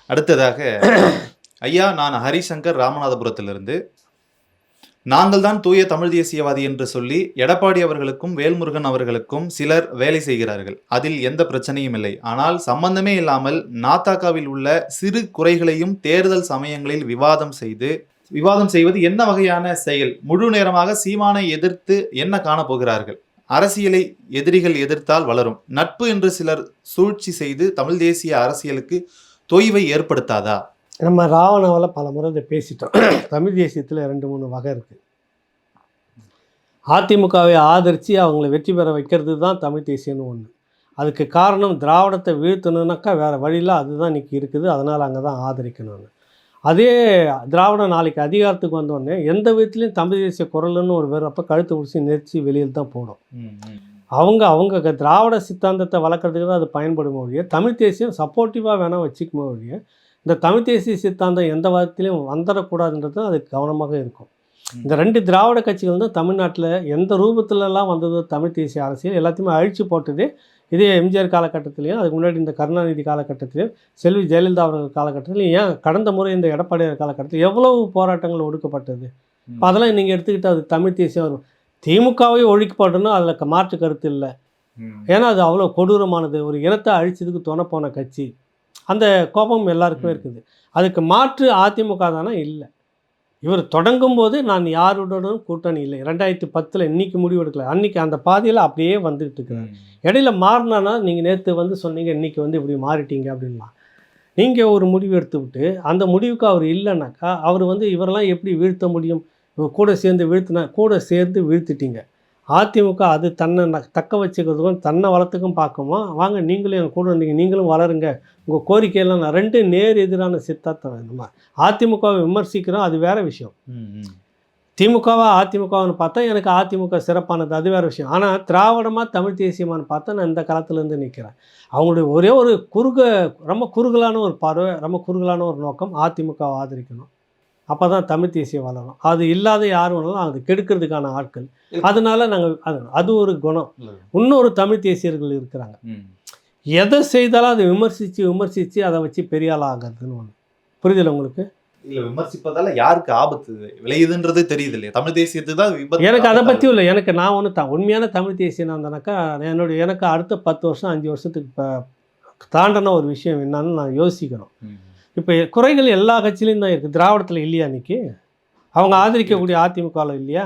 அடுத்ததாக ஐயா, நான் ஹரிசங்கர் ராமநாதபுரத்திலிருந்து. நாங்கள் தான் தூய தமிழ் தேசியவாதி என்று சொல்லி எடப்பாடி அவர்களுக்கும் வேல்முருகன் அவர்களுக்கும் சிலர் வேலை செய்கிறார்கள். அதில் எந்த பிரச்சனையும் இல்லை. ஆனால் சம்பந்தமே இல்லாமல் நாத்தாக்காவில் உள்ள சிறு குறைகளையும் தேர்தல் சமயங்களில் விவாதம் செய்வது என்ன வகையான செயல்? முழு நேரமாக சீமானை எதிர்த்து என்ன காணப்போகிறார்கள்? அரசியலை எதிரிகள் எதிர்த்தால் வளரும். நட்பு என்று சிலர் சூழ்ச்சி செய்து தமிழ் தேசிய அரசியலுக்கு தொய்வை ஏற்படுத்தாதா? நம்ம ராவணாவில் பல முறை இதை பேசிட்டோம். தமிழ் தேசியத்தில் 2-3 வகை இருக்குது. அதிமுகவை ஆதரித்து அவங்கள வெற்றி பெற வைக்கிறது தான் தமிழ் தேசியம்னு ஒன்று. அதுக்கு காரணம் திராவிடத்தை வீழ்த்தணுன்னாக்கா வேறு வழியில் அதுதான் இன்றைக்கி இருக்குது. அதனால் அங்கே தான் ஆதரிக்கணும்னு. அதே திராவிடம் நாளைக்கு அதிகாரத்துக்கு வந்தோடனே எந்த விதத்துலையும் தமிழ் தேசிய குரல்னு ஒரு வேறு அப்போ கழுத்து பிடிச்சி நெரிச்சி வெளியில் தான் போடும். அவங்க திராவிட சித்தாந்தத்தை வளர்க்குறதுக்கு தான் அது பயன்படும் ஒழிய தமிழ் தேசியம் சப்போர்ட்டிவாக வேணால் வச்சுக்குமோ ஒழிய இந்த தமிழ் தேசிய சித்தாந்தம் எந்த விதத்துலையும் வந்துடக்கூடாதுன்றது அதுக்கு கவனமாக இருக்கும். இந்த 2 திராவிட கட்சிகள் தான் தமிழ்நாட்டில் எந்த ரூபத்திலலாம் வந்ததோ தமிழ் தேசிய அரசியல் எல்லாத்தையுமே அழிச்சு போட்டது. இதே எம்ஜிஆர் காலகட்டத்திலையும் அதுக்கு முன்னாடி இந்த கருணாநிதி காலகட்டத்திலையும் செல்வி ஜெயலலிதா அவர்கள் காலகட்டத்திலையும் ஏன் கடந்த முறை இந்த எடப்பாடியார் காலகட்டத்தில் எவ்வளவு போராட்டங்கள் ஒடுக்கப்பட்டது. இப்போ அதெல்லாம் நீங்கள் எடுத்துக்கிட்டால் அது தமிழ் தேசியம் வரும். திமுகவை ஒழிக்கப்படணும் அதில் மாற்று கருத்து இல்லை. ஏன்னா அது அவ்வளோ கொடூரமானது. ஒரு இனத்தை அழிச்சதுக்கு துணை போன கட்சி. அந்த கோபம் எல்லாருக்குமே இருக்குது. அதுக்கு மாற்று அதிமுக தானே இல்லை. இவர் தொடங்கும் போது நான் யாருடனும் கூட்டணி இல்லை. 2010 இன்றைக்கி முடிவு எடுக்கல. அன்றைக்கி அந்த பாதையில் அப்படியே வந்துகிட்டு இருக்கிறார். இடையில மாறினானா நீங்கள் நேற்று சொன்னீங்க இன்றைக்கி இப்படி மாறிட்டீங்க அப்படின்லாம். நீங்கள் ஒரு முடிவு எடுத்து விட்டு அந்த முடிவுக்கு அவர் இல்லைனாக்கா அவர் இவரெல்லாம் எப்படி வீழ்த்த முடியும்? கூட சேர்ந்து வீழ்த்திட்டீங்க. அதிமுக அது தன்னை தக்க வச்சுக்கிறதுக்கும் தன்னை வளர்த்துக்கும் பார்க்குமா? வாங்க நீங்களும் என் கூட இருந்தீங்க, நீங்களும் வளருங்க, உங்கள் கோரிக்கையெல்லாம் நான் 2 நேர் எதிரான சித்தாந்தம். நம்ம அதிமுகவை விமர்சிக்கிறோம், அது வேறு விஷயம். அதிமுகன்னு பார்த்தா எனக்கு அதிமுக சிறப்பானது, அது வேறு விஷயம். ஆனால் திராவிடமாக தமிழ் தேசியமானு பார்த்தா நான் இந்த காலத்துலேருந்து நிற்கிறேன். அவங்களுடைய ஒரே ஒரு ரொம்ப குறுகலான ஒரு பார்வை, ரொம்ப குறுகலான ஒரு நோக்கம், அதிமுகவை ஆதரிக்கணும். அப்போ தான் தமிழ் தேசியம் வளரும். அது இல்லாத யார் வேணாலும் அது கெடுக்கிறதுக்கான ஆட்கள். அதனால நாங்கள் அது ஒரு குணம். இன்னொரு தமிழ் தேசியர்கள் இருக்கிறாங்க. எதை செய்தாலும் அதை விமர்சித்து அதை வச்சு பெரிய ஆள் ஆகிறதுன்னு ஒன்று. புரியுதில்லை உங்களுக்கு? இல்லை, விமர்சிப்பதால யாருக்கு ஆபத்து விளையுதுன்றது தெரியுது இல்லையா? தமிழ் தேசியத்துக்கு தான் எனக்கு அதை பற்றியும் இல்லை. எனக்கு நான் ஒன்று உண்மையான தமிழ் தேசியம் இருந்தேனாக்கா எனக்கு அடுத்த 10 வருஷம் 5 வருஷத்துக்கு இப்போ தாண்டின ஒரு விஷயம் என்னன்னு நான் யோசிக்கணும். இப்போ குறைகள் எல்லா கட்சியிலையும் தான் இருக்குது. திராவிடத்தில் இல்லையா? இன்றைக்கி அவங்க ஆதரிக்கக்கூடிய அதிமுகவில் இல்லையா?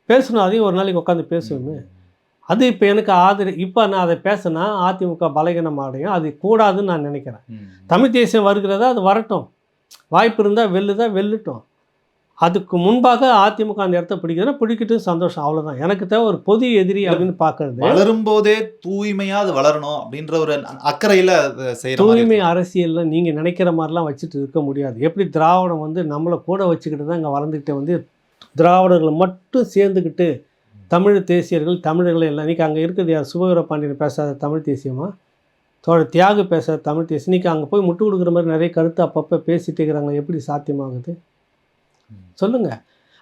பேசணும், அதையும் ஒரு நாளைக்கு உட்காந்து பேசுவோமே. அது இப்போ எனக்கு இப்போ நான் அதை பேசினா அதிமுக பலகீனம் அடையும். அது கூடாதுன்னு நான் நினைக்கிறேன். தமிழ் தேசியம் வருகிறதா அது வரட்டும், வாய்ப்பு இருந்தால் வெல்லட்டும். அதுக்கு முன்பாக அதிமுக அந்த இடத்த பிடிக்கிட்டு சந்தோஷம், அவ்வளோதான். எனக்கு தேவை ஒரு பொது எதிரி அப்படின்னு பார்க்கறது. வளரும் போதே தூய்மையாக அது வளரணும் அப்படின்ற ஒரு அக்கறையில் தூய்மை அரசியலில் நீங்கள் நினைக்கிற மாதிரிலாம் வச்சுட்டு இருக்க முடியாது. எப்படி திராவிடம் நம்மளை கூட வச்சுக்கிட்டு தான் இங்கே வளர்ந்துக்கிட்டு திராவிடர்கள் மட்டும் சேர்ந்துக்கிட்டு தமிழ் தேசியர்கள் தமிழர்கள் எல்லாம் இன்றைக்கி அங்கே இருக்குது. யார் சுபவீர பாண்டியன் பேசாத தமிழ் தேசியமா? தியாகு பேசாத தமிழ் தேசியம். இன்றைக்கி அங்கே போய் முட்டு கொடுக்குற மாதிரி நிறைய கருத்து அப்பப்போ பேசிட்டு இருக்கிறாங்க. எப்படி சாத்தியமாகுது சொல்லுங்கள்?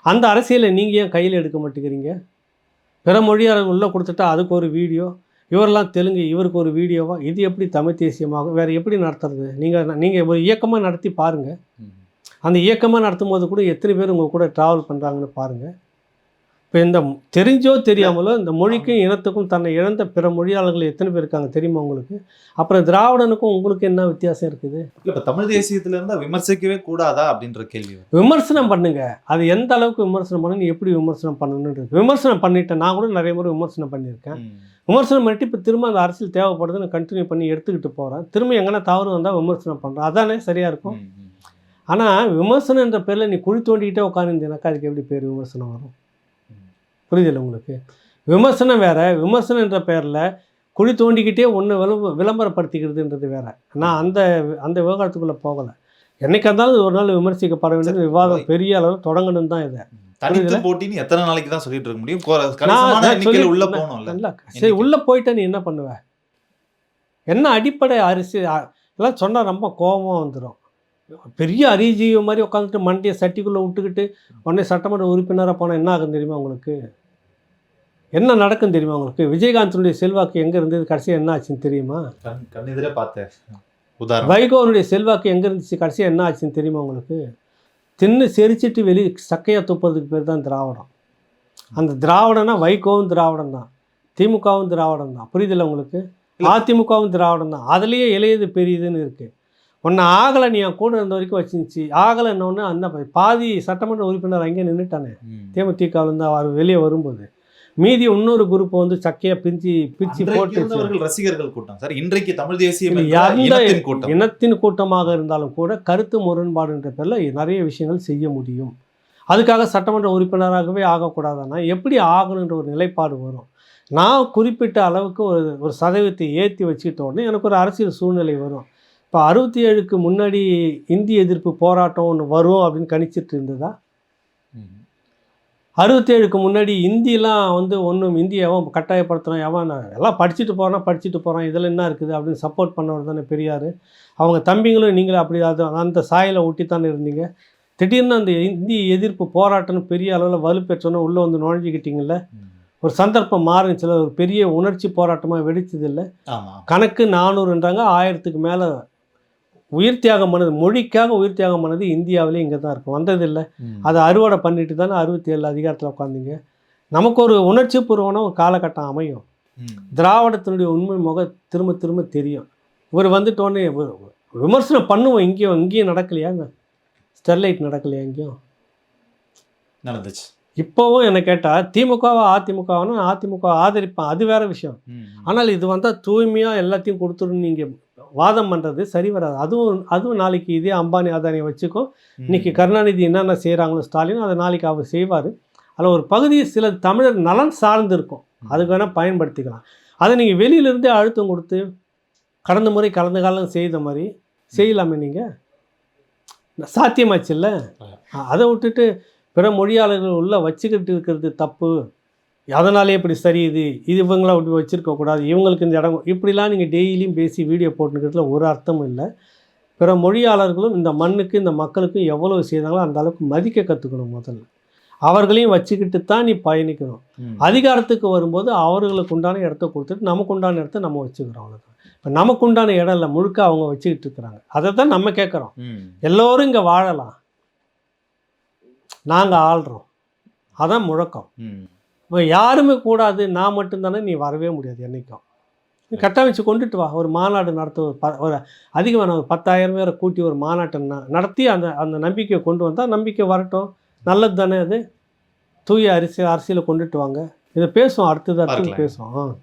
அந்த அரசியலை நீங்கள் ஏன் கையில் எடுக்க மாட்டேங்கிறீங்க? பிற மொழியாளர்கள் உள்ளே கொடுத்துட்டா அதுக்கு ஒரு வீடியோ, இவரெல்லாம் தெலுங்கு இவருக்கு ஒரு வீடியோவா? இது எப்படி தமிழ் தேசியமாகும்? வேறு எப்படி நடத்துறது? நீங்கள் ஒரு இயக்கமாக நடத்தி பாருங்கள். அந்த இயக்கமாக நடத்தும் போது கூட எத்தனை பேர் உங்கள் கூட ட்ராவல் பண்ணுறாங்கன்னு பாருங்கள். இப்போ இந்த தெரிஞ்சோ தெரியாமலோ இந்த மொழிக்கும் இனத்துக்கும் தன்னை இழந்த பிற மொழியாளர்கள் எத்தனை பேர் இருக்காங்க தெரியுமா உங்களுக்கு? அப்புறம் திராவிடனுக்கும் உங்களுக்கு என்ன வித்தியாசம் இருக்குது? இல்லை, இப்போ தமிழ் தேசியத்தில் இருந்தால் விமர்சிக்கவே கூடாதா அப்படின்ற கேள்வி. விமர்சனம் பண்ணுங்க. அது எந்த அளவுக்கு விமர்சனம் பண்ணணும், எப்படி விமர்சனம் பண்ணணுன்றது. விமர்சனம் பண்ணிட்டேன், நான் கூட நிறைய முறை விமர்சனம் பண்ணியிருக்கேன். விமர்சனம் பண்ணிட்டு இப்போ திரும்ப அந்த அரசியல் தேவைப்படுதுன்னு கண்டினியூ பண்ணி எடுத்துக்கிட்டு போகிறேன். திரும்ப எங்கன்னா தவறு வந்தால் விமர்சனம் பண்ணுறேன். அதானே சரியாக இருக்கும். ஆனால் விமர்சனம் என்ற பேரில் நீ குழி தோண்டிக்கிட்டே உட்காந்துருந்தேனாக்கா அதுக்கு எப்படி பேர் விமர்சனம் வரும்? புரியுதில்லை உங்களுக்கு? விமர்சனம் வேறு, விமர்சனம் என்ற பேரில் குழி தோண்டிக்கிட்டே ஒன்று விளம்பரப்படுத்திக்கிறதுன்றது வேறு. நான் அந்த விவகாரத்துக்குள்ளே போகலை. என்னைக்கு இருந்தாலும் ஒரு நாள் விமர்சிக்கப்பட வேண்டியது விவாதம் பெரிய அளவில் தொடங்கணும்னு தான். இதை தனித்து போட்டின்னு எத்தனை நாளைக்கு தான் சொல்லிட்டு இருக்க முடியும்? உள்ள போகணும்ல. சரி, உள்ளே போயிட்டா நீ என்ன பண்ணுவ? என்ன அடிப்படை எல்லாம் சொன்னால் ரொம்ப கோபமாக வந்துடும். பெரிய அறிஜீவ மாதிரி உட்காந்துட்டு மண்டியை சட்டிக்குள்ளே விட்டுக்கிட்டு உடனே சட்டமன்ற உறுப்பினராக போனால் என்ன ஆகும் தெரியுமா உங்களுக்கு? என்ன நடக்கும் தெரியுமா உங்களுக்கு? விஜயகாந்தனுடைய செல்வாக்கு எங்கே இருந்தது, கடைசியாக என்ன ஆச்சுன்னு தெரியுமா? கண்ணெதிரே பார்த்தேன். உதாரணம். வைகோனுடைய செல்வாக்கு எங்கே இருந்துச்சு, கடைசியாக என்ன ஆச்சுன்னு தெரியுமா உங்களுக்கு? தின்னு செரிச்சிட்டு வெளியே சக்கையாக துப்புறதுக்கு பேர் தான் திராவிடம். அந்த திராவிடம்னா வைகோவும் திராவிடம் தான், திமுகவும் திராவிடம் தான். புரியுதில்ல உங்களுக்கு? அதிமுகவும் திராவிடம் தான். அதுலேயே இளையது பெரியதுன்னு இருக்குது. ஒன்று ஆகலை, நீ என் கூட இருந்த வரைக்கும் வச்சுருந்துச்சு, ஆகலைன்னொன்று அந்த பாதி சட்டமன்ற உறுப்பினர் அங்கே நின்றுட்டானே தேமுதிகவிலேருந்து அவர் வெளியே வரும்போது. மீதி இன்னொரு குரூப்பை வந்து சக்கையாக பிரித்து போட்டு ரசிகர்கள் கூட்டம் சார். இன்றைக்கு தமிழ் தேசியம் எந்த இனத்தின் கூட்டமாக இருந்தாலும் கூட கருத்து முரண்பாடுன்ற பேரில் நிறைய விஷயங்கள் செய்ய முடியும். அதுக்காக சட்டமன்ற உறுப்பினராகவே ஆகக்கூடாதுன்னா எப்படி ஆகணுன்ற ஒரு நிலைப்பாடு வரும். நான் குறிப்பிட்ட அளவுக்கு ஒரு சதவீதத்தை ஏற்றி வச்சுக்கிட்ட உடனே எனக்கு ஒரு அரசியல் சூழ்நிலை வரும். இப்போ 67க்கு முன்னாடி இந்திய எதிர்ப்பு போராட்டம் ஒன்று வரும் அப்படின்னு கணிச்சிட்டு இருந்ததா? 67க்கு முன்னாடி இந்தியெலாம் வந்து ஒன்றும் இந்தியாவும் கட்டாயப்படுத்துகிறோம், எவன் எல்லாம் படிச்சுட்டு போகிறான் இதில் என்ன இருக்குது அப்படின்னு சப்போர்ட் பண்ணவர் தானே பெரியார். அவங்க தம்பிங்களும் நீங்களும் அப்படி அந்த சாயலை ஒட்டித்தானே இருந்தீங்க. திடீர்னு அந்த இந்திய எதிர்ப்பு போராட்டம்னு பெரிய அளவில் வலுப்பெற்றோன்னு உள்ளே வந்து நுழைஞ்சிக்கிட்டீங்கல்ல. ஒரு சந்தர்ப்பம் மாறுச்சுல, ஒரு பெரிய உணர்ச்சி போராட்டமாக வெடிச்சதில்லை. கணக்கு 400ன்றாங்க, 1000க்கு மேலே உயிர் தியாகம் பண்ணது, மொழிக்காக உயிர் தியாகம் பண்ணது இந்தியாவிலே இங்கே தான் இருக்கும், வந்ததில்லை. அதை அறுவடை பண்ணிட்டு தானே 67 அதிகாரத்தில் உட்காந்தீங்க. நமக்கு ஒரு உணர்ச்சி பூர்வமான ஒரு காலகட்டம் அமையும். திராவிடத்தினுடைய உண்மை முகம் திரும்ப திரும்ப தெரியும். இவர் வந்துட்டோன்னே விமர்சனம் பண்ணுவோம். இங்கேயும் நடக்கலையாங்க, ஸ்டெர்லைட் நடக்கலையா எங்கேயும் நடந்துச்சு. இப்போவும் என்னை கேட்டால் திமுகவா அதிமுகவானு அதிமுக ஆதரிப்பேன், அது வேறு விஷயம். ஆனால் இது வந்தால் தூய்மையாக எல்லாத்தையும் கொடுத்துருன்னு நீங்கள் வாதம் பண்ணுறது சரி வராது. அதுவும் நாளைக்கு இதே அம்பானி அதானியை வச்சுக்கும். இன்றைக்கி கருணாநிதி என்னென்ன செய்கிறாங்களோ ஸ்டாலின், அதை நாளைக்கு அவர் செய்வார். அதில் ஒரு பகுதியை சில தமிழர் நலன் சார்ந்து இருக்கும், அதுக்கு வேணால் பயன்படுத்திக்கலாம். அதை நீங்கள் வெளியிலேருந்தே அழுத்தம் கொடுத்து கடந்த காலம் செய்த மாதிரி செய்யலாமே. நீங்கள் சாத்தியமாச்சு இல்லை, அதை விட்டுட்டு பிற மொழியாளர்கள் உள்ளே வச்சுக்கிட்டு இருக்கிறது தப்பு, அதனாலே இப்படி சரி, இது இவங்கள அப்படி வச்சுருக்கக்கூடாது, இவங்களுக்கு இந்த இடம், இப்படிலாம் நீங்கள் டெய்லியும் பேசி வீடியோ போட்டுக்கிறதுல ஒரு அர்த்தமும் இல்லை. பிற மொழியாளர்களும் இந்த மண்ணுக்கு இந்த மக்களுக்கும் எவ்வளோ செய்தாங்களோ அந்த அளவுக்கு மதிக்க கற்றுக்கணும். முதல்ல அவர்களையும் வச்சுக்கிட்டு தான் நீ பயணிக்கணும். அதிகாரத்துக்கு வரும்போது அவர்களுக்கு உண்டான இடத்த கொடுத்துட்டு நமக்கு உண்டான இடத்த நம்ம வச்சுக்கிறோம். அவ்வளோதான். இப்போ நமக்கு உண்டான இடம் இல்லை, முழுக்க அவங்க வச்சுக்கிட்டு இருக்கிறாங்க. அதை தான் நம்ம கேட்குறோம். எல்லோரும் இங்கே வாழலாம், நாங்கள் ஆள்றோம், அதான் முழக்கம். இப்போ யாருமே கூடாது, நான் மட்டும்தானே, நீ வரவே முடியாது என்றைக்கும். நீ கட்டமைச்சு கொண்டுட்டு வா. ஒரு மாநாடு நடத்த ஒரு அதிகமான ஒரு 10,000 பேரை கூட்டி ஒரு மாநாட்டை நடத்தி அந்த நம்பிக்கையை கொண்டு வந்தால் நம்பிக்கை வரட்டும், நல்லது தானே. அது தூய அரசியலை கொண்டுட்டு வாங்க. இதை பேசுவோம், அடுத்தது பேசுவோம்.